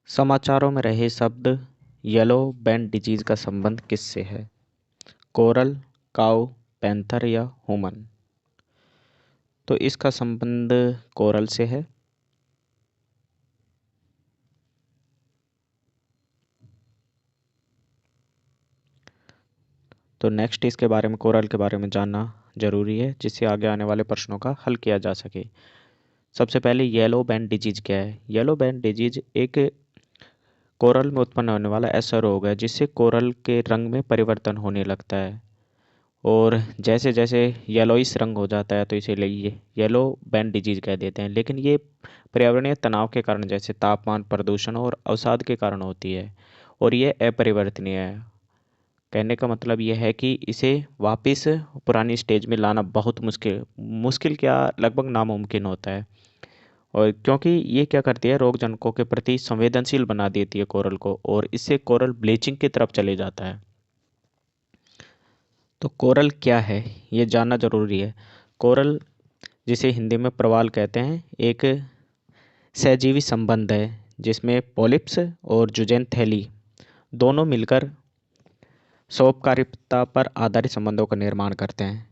समाचारों में रहे शब्द येलो बैंड डिजीज का संबंध किससे है? कोरल, काऊ, पैंथर या हुमन? तो इसका संबंध कोरल से है। तो नेक्स्ट इसके बारे में, कोरल के बारे में जानना जरूरी है, जिससे आगे आने वाले प्रश्नों का हल किया जा सके। सबसे पहले येलो बैंड डिजीज क्या है? येलो बैंड डिजीज एक कोरल में उत्पन्न होने वाला ऐसा रोग है जिससे कोरल के रंग में परिवर्तन होने लगता है, और जैसे जैसे येलोइस रंग हो जाता है तो इसे येलो बैंड डिजीज कह देते हैं। लेकिन ये पर्यावरणीय तनाव के कारण, जैसे तापमान, प्रदूषण और अवसाद के कारण होती है, और ये अपरिवर्तनीय है। कहने का मतलब यह है कि इसे वापस पुरानी स्टेज में लाना बहुत मुश्किल मुश्किल क्या, लगभग नामुमकिन होता है। और क्योंकि ये क्या करती है, रोग जनकों के प्रति संवेदनशील बना देती है कोरल को, और इससे कोरल ब्लीचिंग की तरफ चले जाता है। तो कोरल क्या है ये जानना जरूरी है। कोरल, जिसे हिंदी में प्रवाल कहते हैं, एक सहजीवी संबंध है जिसमें पॉलिप्स और जुजेंथेली दोनों मिलकर सौपकारिता पर आधारित संबंधों का निर्माण करते हैं।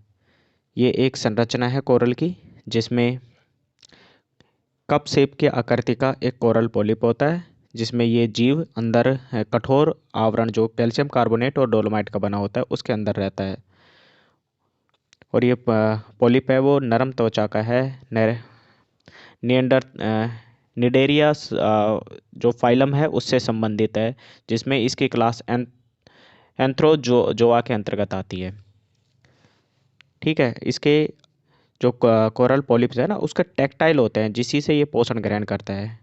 ये एक संरचना है कोरल की, जिसमें कप शेप की आकृति का एक कोरल पॉलिप होता है, जिसमें ये जीव अंदर कठोर आवरण जो कैल्शियम कार्बोनेट और डोलोमाइट का बना होता है उसके अंदर रहता है। और ये पॉलिप है वो नरम त्वचा का है। नियंडर निडेरिया जो फाइलम है उससे संबंधित है, जिसमें इसकी क्लास एंथ्रोजोआ के अंतर्गत आती है। ठीक है, इसके जो कोरल पॉलिप्स है ना, उसके टेक्टाइल होते हैं, जिसी से ये पोषण ग्रहण करता है।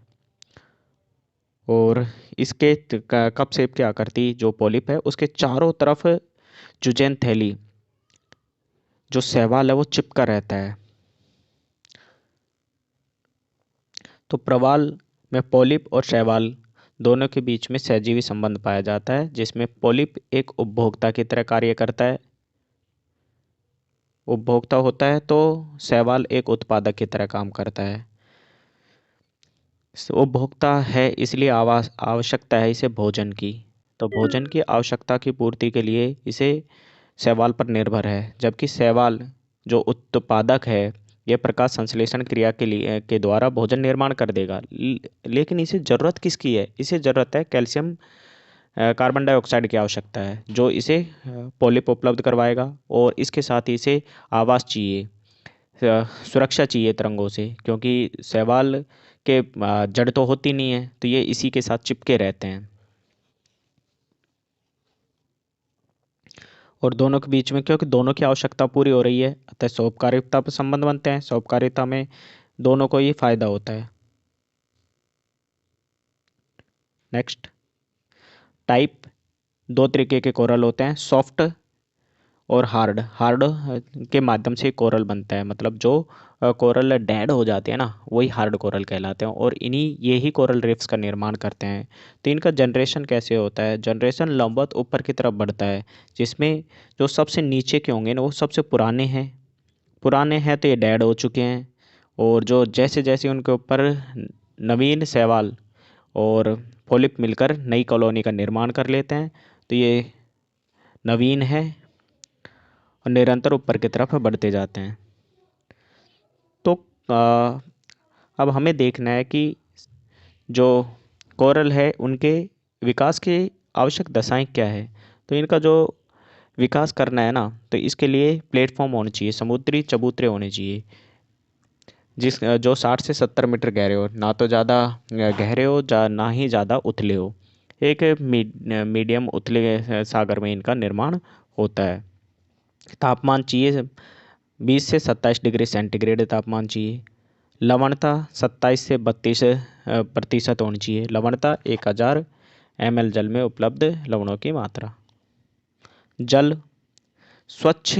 और इसके कप शेप की आकृति जो पॉलिप है उसके चारों तरफ जुजेंथेली जो शैवाल है वो चिपका रहता है। तो प्रवाल में पॉलिप और शैवाल दोनों के बीच में सहजीवी संबंध पाया जाता है, जिसमें पॉलिप एक उपभोक्ता की तरह कार्य करता है, उपभोक्ता होता है, तो शैवाल एक उत्पादक की तरह काम करता है। उपभोक्ता है इसलिए आवश्यकता है इसे भोजन की, तो भोजन की आवश्यकता की पूर्ति के लिए इसे शैवाल पर निर्भर है, जबकि शैवाल जो उत्पादक है यह प्रकाश संश्लेषण क्रिया के द्वारा भोजन निर्माण कर देगा। लेकिन इसे ज़रूरत किसकी है? इसे ज़रूरत है कैल्शियम कार्बन डाइऑक्साइड की आवश्यकता है, जो इसे पॉलिप उपलब्ध करवाएगा। और इसके साथ ही इसे आवास चाहिए, सुरक्षा चाहिए तरंगों से, क्योंकि शैवाल के जड़ तो होती नहीं है, तो ये इसी के साथ चिपके रहते हैं। और दोनों के बीच में, क्योंकि दोनों की आवश्यकता पूरी हो रही है, अतः सौपकारिता पर संबंध बनते हैं। सौपकारिता में दोनों को ही फायदा होता है। नेक्स्ट, टाइप दो तरीके के कोरल होते हैं, सॉफ्ट और हार्ड। हार्ड के माध्यम से कोरल बनता है, मतलब जो कोरल डेड हो जाते हैं ना, वही हार्ड कोरल कहलाते हैं, और इन्हीं ये ही कोरल रीफ्स का निर्माण करते हैं। तो इनका जनरेशन कैसे होता है? जनरेशन लंबवत ऊपर की तरफ बढ़ता है, जिसमें जो सबसे नीचे के होंगे ना वो सबसे पुराने हैं तो ये डेड हो चुके हैं। और जो जैसे जैसे उनके ऊपर नवीन शैवाल और पॉलिप मिलकर नई कॉलोनी का निर्माण कर लेते हैं, तो ये नवीन है और निरंतर ऊपर की तरफ बढ़ते जाते हैं। तो अब हमें देखना है कि जो कोरल है उनके विकास की आवश्यक दशाएं क्या है। तो इनका जो विकास करना है ना, तो इसके लिए प्लेटफॉर्म होने चाहिए, समुद्री चबूतरे होने चाहिए, जो 60 से 70 मीटर गहरे हो, ना तो ज़्यादा गहरे हो ना ही ज़्यादा उथले हो। एक मीडियम उथले सागर में इनका निर्माण होता है। तापमान चाहिए 20 से 27 डिग्री सेंटीग्रेड तापमान चाहिए। लवणता 27 से 32% होनी चाहिए। लवणता 1000 ml जल में उपलब्ध लवणों की मात्रा। जल स्वच्छ,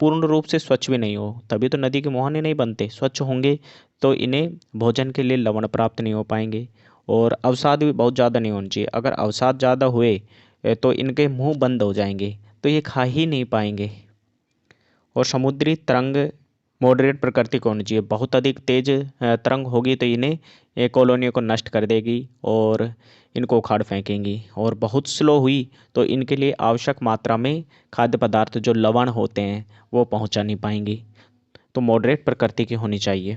पूर्ण रूप से स्वच्छ भी नहीं हो, तभी तो नदी के मुहाने नहीं बनते। स्वच्छ होंगे तो इन्हें भोजन के लिए लवण प्राप्त नहीं हो पाएंगे। और अवसाद भी बहुत ज़्यादा नहीं होना चाहिए। अगर अवसाद ज़्यादा हुए तो इनके मुंह बंद हो जाएंगे, तो ये खा ही नहीं पाएंगे। और समुद्री तरंग मॉडरेट प्रकृति को होनी चाहिए। बहुत अधिक तेज तरंग होगी तो इन्हें कॉलोनियों को नष्ट कर देगी और इनको उखाड़ फेंकेंगी। और बहुत स्लो हुई तो इनके लिए आवश्यक मात्रा में खाद्य पदार्थ जो लवण होते हैं वो पहुंचा नहीं पाएंगी। तो मॉडरेट प्रकृति की होनी चाहिए।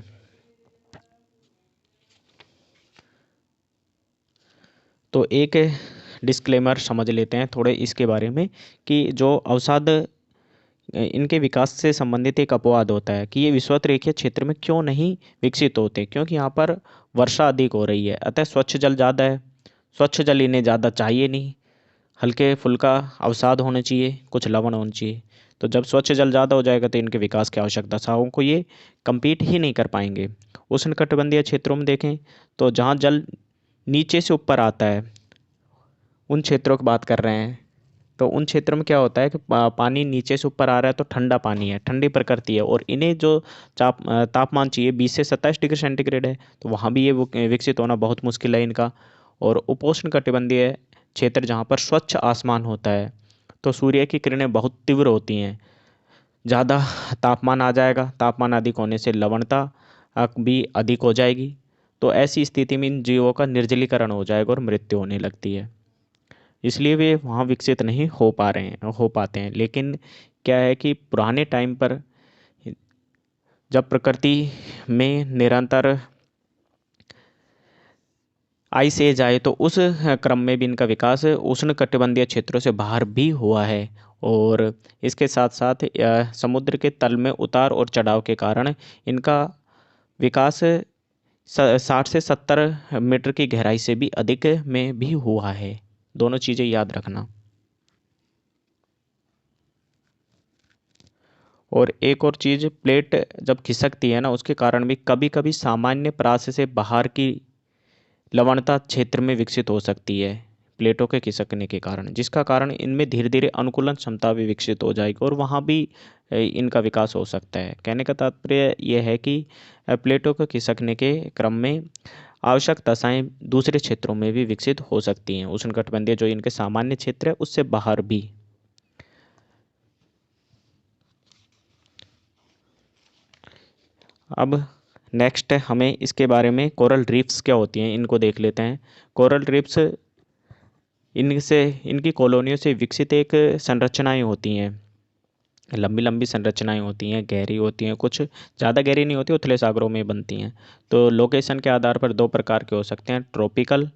तो एक डिस्क्लेमर समझ लेते हैं थोड़े इसके बारे में कि जो अवसाद इनके विकास से संबंधित एक अपवाद होता है कि ये विषुवत रेखीय क्षेत्र में क्यों नहीं विकसित होते, क्योंकि यहाँ पर वर्षा अधिक हो रही है, अतः स्वच्छ जल ज़्यादा है। स्वच्छ जल इन्हें ज़्यादा चाहिए नहीं, हल्के फुल्का अवसाद होने चाहिए, कुछ लवण होने चाहिए। तो जब स्वच्छ जल ज़्यादा हो जाएगा तो इनके विकास की आवश्यक दशाओं को ये compete ही नहीं कर पाएंगे। उष्णकटिबंधीय क्षेत्रों में देखें तो जहाँ जल नीचे से ऊपर आता है उन क्षेत्रों की बात कर रहे हैं। तो उन क्षेत्रों में क्या होता है कि पानी नीचे से ऊपर आ रहा है तो ठंडा पानी है, ठंडी प्रकृति है, और इन्हें जो तापमान चाहिए 20 से 27 डिग्री सेंटीग्रेड है, तो वहाँ भी ये विकसित होना बहुत मुश्किल है इनका। और उपोष्ण कटिबंधीय क्षेत्र जहाँ पर स्वच्छ आसमान होता है तो सूर्य की किरणें बहुत तीव्र होती हैं, ज़्यादा तापमान आ जाएगा, तापमान अधिक होने से लवणता भी अधिक हो जाएगी। तो ऐसी स्थिति में इन जीवों का निर्जलीकरण हो जाएगा और मृत्यु होने लगती है, इसलिए वे वहाँ विकसित नहीं हो पाते हैं। लेकिन क्या है कि पुराने टाइम पर जब प्रकृति में निरंतर आइस एज आए तो उस क्रम में भी इनका विकास उष्णकटिबंधीय क्षेत्रों से बाहर भी हुआ है। और इसके साथ साथ समुद्र के तल में उतार और चढ़ाव के कारण इनका विकास 60 से 70 मीटर की गहराई से भी अधिक में भी हुआ है। दोनों चीज़ें याद रखना। और एक और चीज़, प्लेट जब खिसकती है ना उसके कारण भी कभी कभी सामान्य परास से बाहर की लवणता क्षेत्र में विकसित हो सकती है प्लेटों के खिसकने के कारण, जिसका कारण इनमें धीरे धीरे अनुकूलन क्षमता भी विकसित हो जाएगी और वहाँ भी इनका विकास हो सकता है। कहने का तात्पर्य यह है कि प्लेटों के खिसकने के क्रम में आवश्यक दशाएं दूसरे क्षेत्रों में भी विकसित हो सकती हैं, उष्णकटिबंधीय जो इनके सामान्य क्षेत्र है उससे बाहर भी। अब नेक्स्ट हमें इसके बारे में कोरल रीफ्स क्या होती हैं इनको देख लेते हैं। कोरल रीफ्स इनसे इनकी कॉलोनियों से विकसित एक संरचनाएं होती हैं, लंबी लंबी संरचनाएं होती हैं, गहरी होती हैं, कुछ ज़्यादा गहरी नहीं होती, उथले सागरों में बनती हैं। तो लोकेशन के आधार पर दो प्रकार के हो सकते हैं, ट्रॉपिकल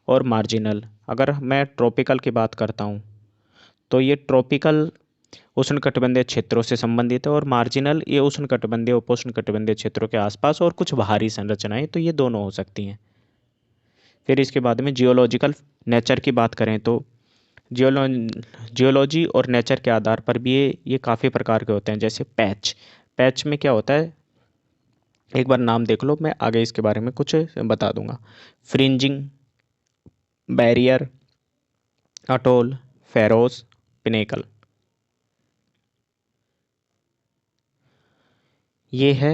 और मार्जिनल। अगर मैं ट्रॉपिकल की बात करता हूँ तो ये ट्रॉपिकल उष्णकटिबंधीय क्षेत्रों से संबंधित है, और मार्जिनल ये उष्णकटिबंधीय उपोष्णकटिबंधीय क्षेत्रों के आसपास और कुछ बाहरी संरचनाएं, तो ये दोनों हो सकती हैं। फिर इसके बाद में जियोलॉजिकल नेचर की बात करें तो जियोलॉजी और नेचर के आधार पर भी ये काफ़ी प्रकार के होते हैं। जैसे पैच, पैच में क्या होता है एक बार नाम देख लो, मैं आगे इसके बारे में कुछ बता दूंगा। Fringing, barrier, atoll, ferrous, pinnacle, ये है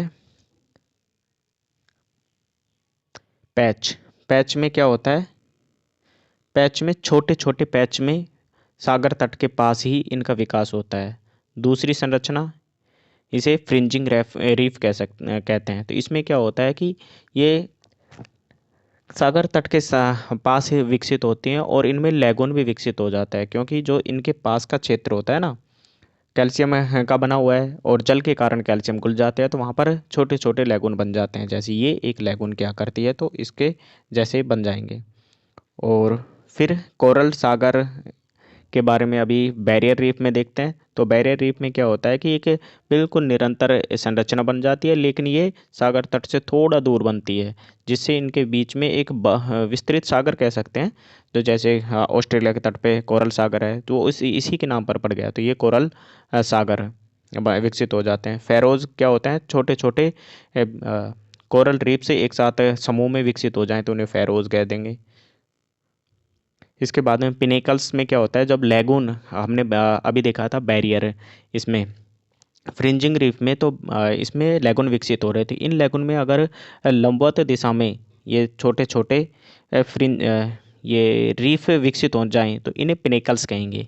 पैच। पैच में क्या होता है, पैच में छोटे छोटे पैच में सागर तट के पास ही इनका विकास होता है। दूसरी संरचना इसे फ्रिंजिंग रीफ कहते हैं। तो इसमें क्या होता है कि ये सागर तट के पास ही विकसित होती हैं और इनमें लैगून भी विकसित हो जाता है, क्योंकि जो इनके पास का क्षेत्र होता है ना कैल्शियम का बना हुआ है और जल के कारण कैल्शियम घुल जाते हैं, तो वहाँ पर छोटे छोटे लैगून बन जाते हैं। जैसे ये एक लैगून क्या करती है तो इसके जैसे बन जाएंगे। और फिर कोरल सागर के बारे में अभी बैरियर रीफ में देखते हैं। तो बैरियर रीफ में क्या होता है कि एक बिल्कुल निरंतर संरचना बन जाती है, लेकिन ये सागर तट से थोड़ा दूर बनती है, जिससे इनके बीच में एक विस्तृत सागर कह सकते हैं। तो जैसे ऑस्ट्रेलिया के तट पे कोरल सागर है तो इसी के नाम पर पड़ गया, तो ये कोरल सागर विकसित हो जाते हैं। फेरोज क्या होते हैं, छोटे छोटे कोरल रीफ से एक साथ समूह में विकसित हो जाएं तो उन्हें फेरोज कह देंगे। इसके बाद में पिनेकल्स में क्या होता है, जब लैगून हमने अभी देखा था बैरियर, इसमें फ्रिंजिंग रीफ में तो इसमें लैगून विकसित हो रहे थे। इन लैगून में अगर लंबवत दिशा में ये छोटे छोटे फ्रिंज ये रीफ विकसित हो जाएं तो इन्हें पिनेकल्स कहेंगे।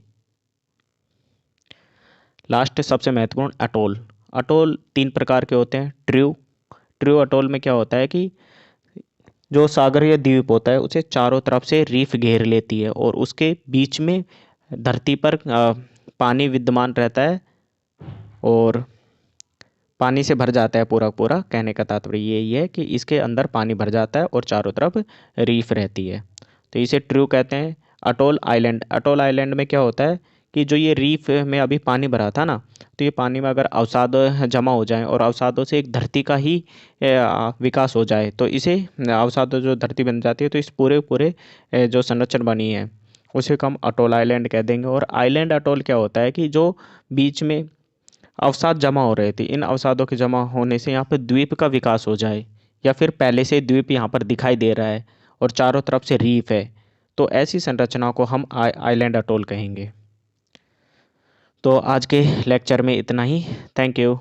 लास्ट सबसे महत्वपूर्ण अटोल। अटोल 3 प्रकार के होते हैं। ट्रू अटोल में क्या होता है कि जो सागर या द्वीप होता है उसे चारों तरफ से रीफ घेर लेती है और उसके बीच में धरती पर पानी विद्यमान रहता है और पानी से भर जाता है पूरा पूरा। कहने का तात्पर्य यही है कि इसके अंदर पानी भर जाता है और चारों तरफ रीफ रहती है, तो इसे ट्रू कहते हैं। अटोल आइलैंड में क्या होता है कि जो ये रीफ में अभी पानी भरा था ना, तो ये पानी में अगर अवसाद जमा हो जाए और अवसादों से एक धरती का ही विकास हो जाए, तो इसे अवसाद जो धरती बन जाती है, तो इस पूरे पूरे जो संरचना बनी है उसे हम अटोल आइलैंड कह देंगे। और आइलैंड अटोल क्या होता है कि जो बीच में अवसाद जमा हो रहे थे, इन अवसादों के जमा होने से यहाँ पर द्वीप का विकास हो जाए, या फिर पहले से द्वीप यहाँ पर दिखाई दे रहा है और चारों तरफ से रीफ है, तो ऐसी संरचना को हम आइलैंड अटोल कहेंगे। तो आज के लेक्चर में इतना ही। Thank you.